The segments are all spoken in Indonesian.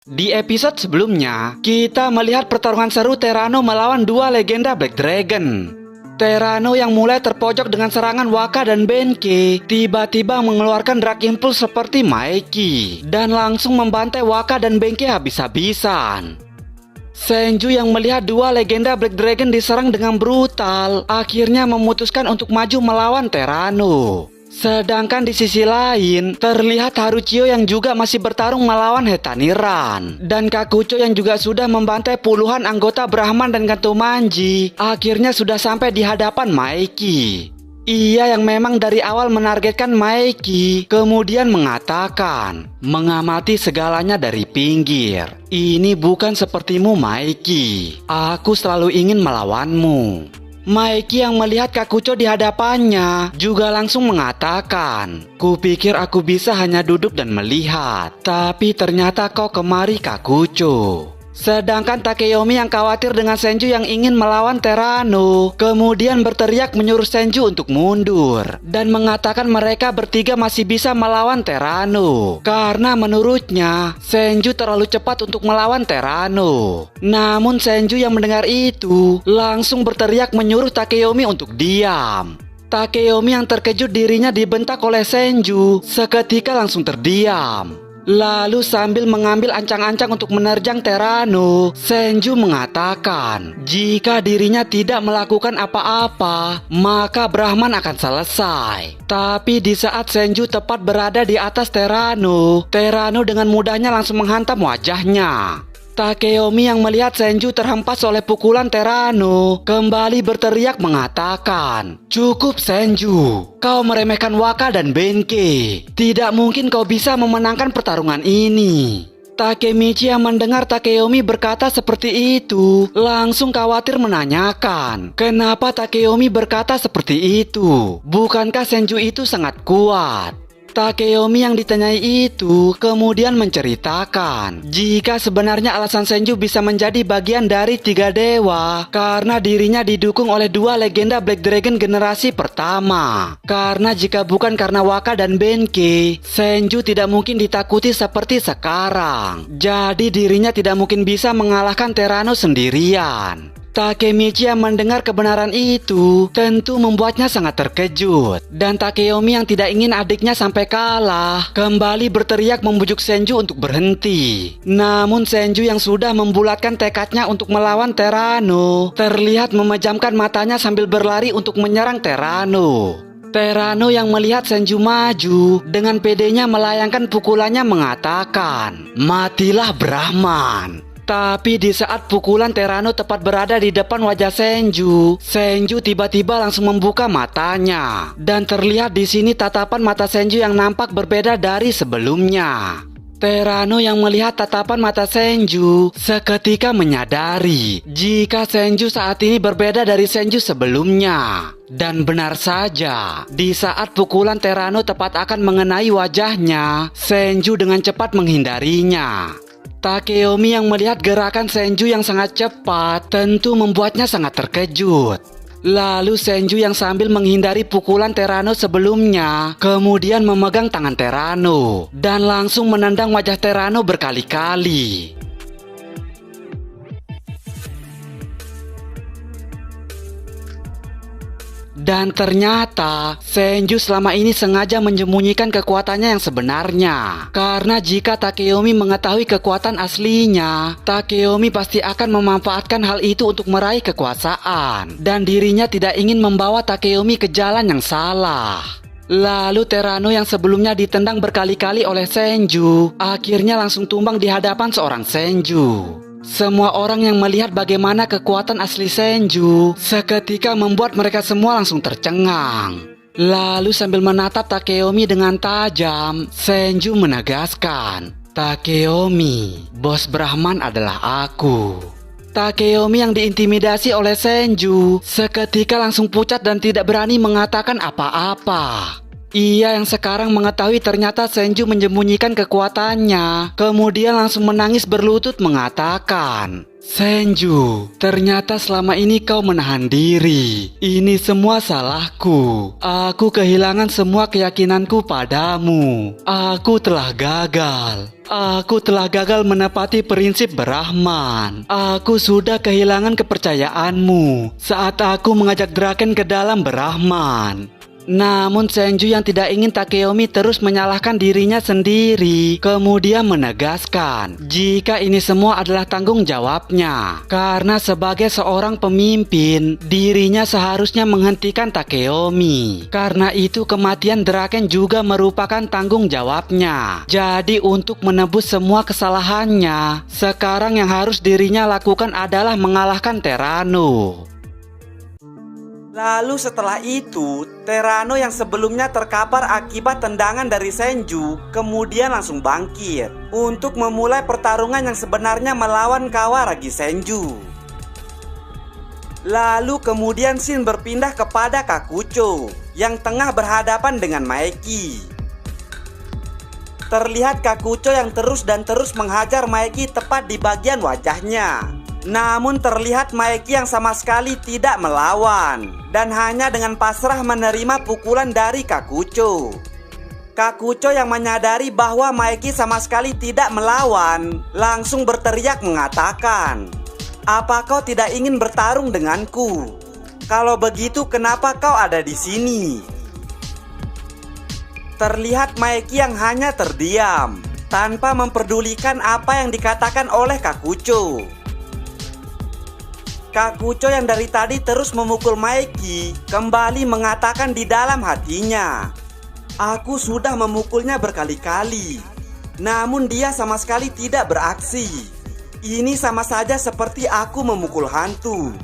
Di episode sebelumnya, kita melihat pertarungan seru Terrano melawan dua legenda Black Dragon. Terrano yang mulai terpojok dengan serangan Waka dan Benkei tiba-tiba mengeluarkan Dark Impulse seperti Maeki dan langsung membantai Waka dan Benkei habis-habisan. Senju yang melihat dua legenda Black Dragon diserang dengan brutal akhirnya memutuskan untuk maju melawan Terrano. Sedangkan di sisi lain, terlihat Haruchio yang juga masih bertarung melawan Hetaniran. Dan Kakucho yang juga sudah membantai puluhan anggota Brahman dan Gantomanji, akhirnya sudah sampai di hadapan Maeki. Ia yang memang dari awal menargetkan Maeki, kemudian mengatakan, mengamati segalanya dari pinggir. Ini bukan sepertimu Maeki, aku selalu ingin melawanmu. Maeki yang melihat Kakucho di hadapannya juga langsung mengatakan, kupikir aku bisa hanya duduk dan melihat, tapi ternyata kau kemari Kakucho. Sedangkan Takeyomi yang khawatir dengan Senju yang ingin melawan Terrano, kemudian berteriak menyuruh Senju untuk mundur dan mengatakan mereka bertiga masih bisa melawan Terrano karena menurutnya Senju terlalu cepat untuk melawan Terrano. Namun Senju yang mendengar itu langsung berteriak menyuruh Takeyomi untuk diam. Takeyomi yang terkejut dirinya dibentak oleh Senju seketika langsung terdiam. Lalu sambil mengambil ancang-ancang untuk menerjang Terrano, Senju mengatakan jika dirinya tidak melakukan apa-apa, maka Brahman akan selesai. Tapi di saat Senju tepat berada di atas Terrano, Terrano dengan mudahnya langsung menghantam wajahnya. Takeyomi yang melihat Senju terhempas oleh pukulan Terrano kembali berteriak mengatakan, cukup Senju, kau meremehkan Waka dan Benkei. Tidak mungkin kau bisa memenangkan pertarungan ini. Takemichi yang mendengar Takeyomi berkata seperti itu langsung khawatir menanyakan, kenapa Takeyomi berkata seperti itu? Bukankah Senju itu sangat kuat? Takeyomi yang ditanyai itu kemudian menceritakan jika sebenarnya alasan Senju bisa menjadi bagian dari tiga dewa karena dirinya didukung oleh dua legenda Black Dragon generasi pertama. Karena jika bukan karena Waka dan Benkei, Senju tidak mungkin ditakuti seperti sekarang. Jadi dirinya tidak mungkin bisa mengalahkan Terrano sendirian. Takemichi yang mendengar kebenaran itu tentu membuatnya sangat terkejut. Dan Takeyomi yang tidak ingin adiknya sampai kalah kembali berteriak membujuk Senju untuk berhenti. Namun Senju yang sudah membulatkan tekadnya untuk melawan Terrano terlihat memejamkan matanya sambil berlari untuk menyerang Terrano. Terrano yang melihat Senju maju dengan pedenya melayangkan pukulannya mengatakan, matilah Brahman. Tapi di saat pukulan Terrano tepat berada di depan wajah Senju, Senju tiba-tiba langsung membuka matanya. Dan terlihat di sini tatapan mata Senju yang nampak berbeda dari sebelumnya. Terrano yang melihat tatapan mata Senju seketika menyadari jika Senju saat ini berbeda dari Senju sebelumnya. Dan benar saja, di saat pukulan Terrano tepat akan mengenai wajahnya, Senju dengan cepat menghindarinya. Takeyomi yang melihat gerakan Senju yang sangat cepat tentu membuatnya sangat terkejut. Lalu Senju yang sambil menghindari pukulan Terrano sebelumnya kemudian memegang tangan Terrano dan langsung menendang wajah Terrano berkali-kali. Dan ternyata Senju selama ini sengaja menyembunyikan kekuatannya yang sebenarnya. Karena jika Takeyomi mengetahui kekuatan aslinya, Takeyomi pasti akan memanfaatkan hal itu untuk meraih kekuasaan. Dan dirinya tidak ingin membawa Takeyomi ke jalan yang salah. Lalu Terrano yang sebelumnya ditendang berkali-kali oleh Senju akhirnya langsung tumbang di hadapan seorang Senju. Semua orang yang melihat bagaimana kekuatan asli Senju seketika membuat mereka semua langsung tercengang. Lalu sambil menatap Takeyomi dengan tajam, Senju menegaskan, Takeyomi, bos Brahman adalah aku. Takeyomi yang diintimidasi oleh Senju seketika langsung pucat dan tidak berani mengatakan apa-apa. Ia yang sekarang mengetahui ternyata Senju menyembunyikan kekuatannya, kemudian langsung menangis berlutut mengatakan, Senju, ternyata selama ini kau menahan diri. Ini semua salahku. Aku kehilangan semua keyakinanku padamu. Aku telah gagal. Aku telah gagal menepati prinsip Brahman. Aku sudah kehilangan kepercayaanmu saat aku mengajak Draken ke dalam Brahman. Namun Senju yang tidak ingin Takeyomi terus menyalahkan dirinya sendiri, kemudian menegaskan jika ini semua adalah tanggung jawabnya. Karena sebagai seorang pemimpin, dirinya seharusnya menghentikan Takeyomi. Karena itu kematian Draken juga merupakan tanggung jawabnya. Jadi untuk menebus semua kesalahannya, sekarang yang harus dirinya lakukan adalah mengalahkan Terano. Lalu setelah itu, Terano yang sebelumnya terkapar akibat tendangan dari Senju kemudian langsung bangkit untuk memulai pertarungan yang sebenarnya melawan Kawaragi Senju. Lalu kemudian scene berpindah kepada Kakucho yang tengah berhadapan dengan Maeki. Terlihat Kakucho yang terus menghajar Maeki tepat di bagian wajahnya. Namun terlihat Maeki yang sama sekali tidak melawan dan hanya dengan pasrah menerima pukulan dari Kakucho. Kakucho yang menyadari bahwa Maeki sama sekali tidak melawan langsung berteriak mengatakan, "Apa kau tidak ingin bertarung denganku? Kalau begitu kenapa kau ada di sini?" Terlihat Maeki yang hanya terdiam tanpa memperdulikan apa yang dikatakan oleh Kakucho. Kakucho yang dari tadi terus memukul Maeki kembali mengatakan di dalam hatinya, "Aku sudah memukulnya berkali-kali, namun dia sama sekali tidak beraksi. Ini sama saja seperti aku memukul hantu."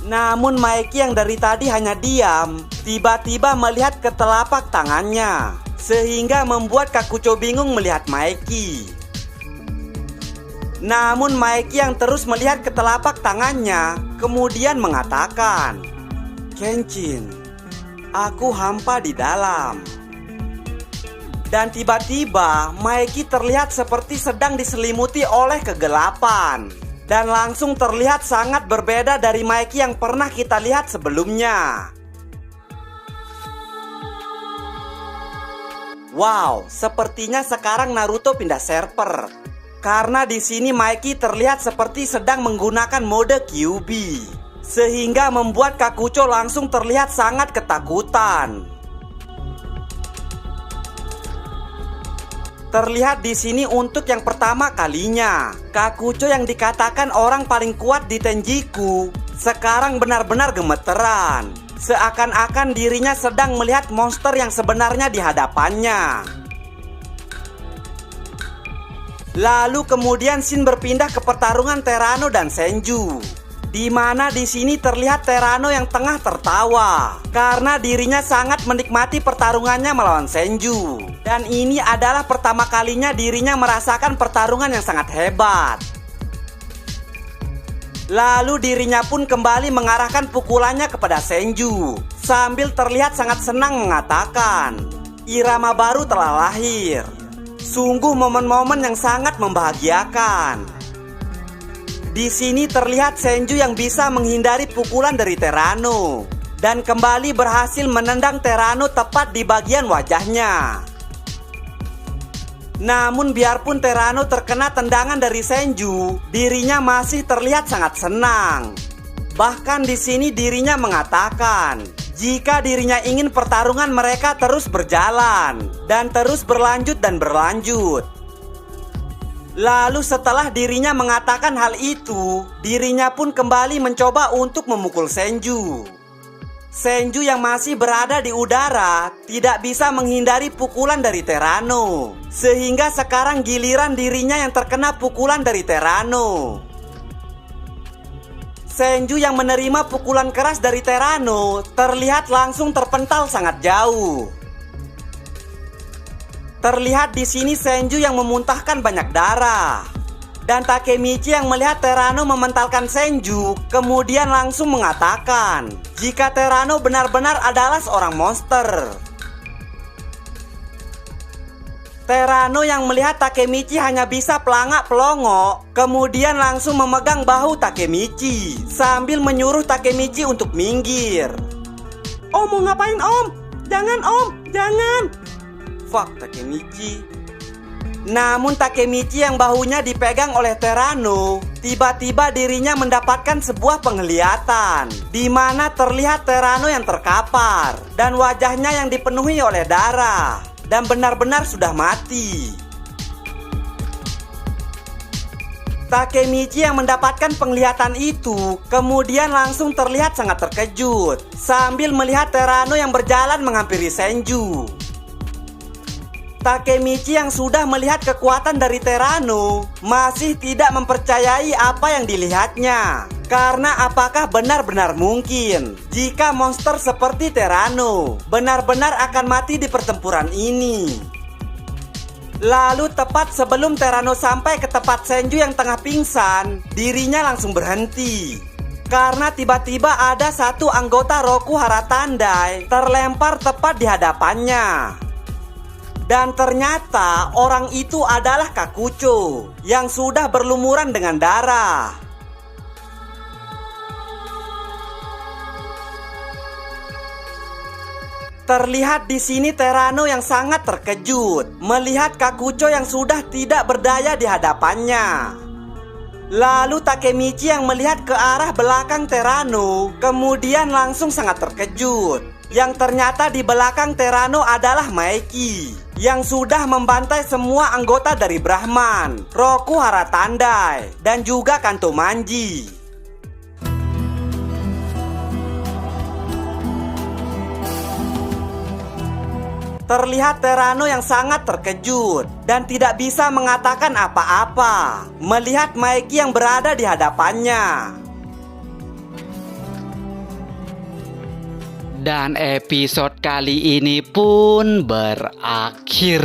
Namun Maeki yang dari tadi hanya diam, tiba-tiba melihat ke telapak tangannya, sehingga membuat Kakucho bingung melihat Maeki. Namun Maeki yang terus melihat ke telapak tangannya kemudian mengatakan, "Kenshin, aku hampa di dalam." Dan tiba-tiba Maeki terlihat seperti sedang diselimuti oleh kegelapan. Dan langsung terlihat sangat berbeda dari Maeki yang pernah kita lihat sebelumnya. Wow, sepertinya sekarang Naruto pindah server. Karena di sini Maeki terlihat seperti sedang menggunakan mode QB, sehingga membuat Kakucho langsung terlihat sangat ketakutan. Terlihat di sini untuk yang pertama kalinya, Kakucho yang dikatakan orang paling kuat di Tenjiku sekarang benar-benar gemeteran, seakan-akan dirinya sedang melihat monster yang sebenarnya di hadapannya. Lalu kemudian scene berpindah ke pertarungan Terano dan Senju, di mana di sini terlihat Terano yang tengah tertawa karena dirinya sangat menikmati pertarungannya melawan Senju. Dan ini adalah pertama kalinya dirinya merasakan pertarungan yang sangat hebat. Lalu dirinya pun kembali mengarahkan pukulannya kepada Senju sambil terlihat sangat senang mengatakan, "Irama baru telah lahir." Sungguh momen-momen yang sangat membahagiakan. Di sini terlihat Senju yang bisa menghindari pukulan dari Terano dan kembali berhasil menendang Terano tepat di bagian wajahnya. Namun biarpun Terano terkena tendangan dari Senju, dirinya masih terlihat sangat senang. Bahkan di sini dirinya mengatakan, jika dirinya ingin pertarungan mereka terus berjalan dan terus berlanjut dan berlanjut. Lalu setelah dirinya mengatakan hal itu, dirinya pun kembali mencoba untuk memukul Senju. Senju yang masih berada di udara tidak bisa menghindari pukulan dari Terano, sehingga sekarang giliran dirinya yang terkena pukulan dari Terano. Senju yang menerima pukulan keras dari Terano terlihat langsung terpental sangat jauh. Terlihat di sini Senju yang memuntahkan banyak darah. Dan Takemichi yang melihat Terano mementalkan Senju kemudian langsung mengatakan jika Terano benar-benar adalah seorang monster. Terano yang melihat Takemichi hanya bisa pelangak-pelongok, kemudian langsung memegang bahu Takemichi sambil menyuruh Takemichi untuk minggir. "Om, mau ngapain om? Jangan om, jangan!" Fuck Takemichi. Namun Takemichi yang bahunya dipegang oleh Terano, tiba-tiba dirinya mendapatkan sebuah penglihatan di mana terlihat Terano yang terkapar dan wajahnya yang dipenuhi oleh darah dan benar-benar sudah mati. Takemichi yang mendapatkan penglihatan itu kemudian langsung terlihat sangat terkejut sambil melihat Terano yang berjalan menghampiri Senju. Takemichi yang sudah melihat kekuatan dari Terano masih tidak mempercayai apa yang dilihatnya. Karena apakah benar-benar mungkin jika monster seperti Terano benar-benar akan mati di pertempuran ini? Lalu tepat sebelum Terano sampai ke tempat Senju yang tengah pingsan, dirinya langsung berhenti. Karena tiba-tiba ada satu anggota Roku Hara Tandai terlempar tepat di hadapannya. Dan ternyata orang itu adalah Kakucho yang sudah berlumuran dengan darah. Terlihat di sini Terano yang sangat terkejut melihat Kakucho yang sudah tidak berdaya di hadapannya. Lalu Takemichi yang melihat ke arah belakang Terano kemudian langsung sangat terkejut. Yang ternyata di belakang Terano adalah Maeki yang sudah membantai semua anggota dari Brahman, Roku Hara Tandai, dan juga Kanto Manji. Terlihat Terano yang sangat terkejut dan tidak bisa mengatakan apa-apa melihat Maeki yang berada di hadapannya. Dan episode kali ini pun berakhir.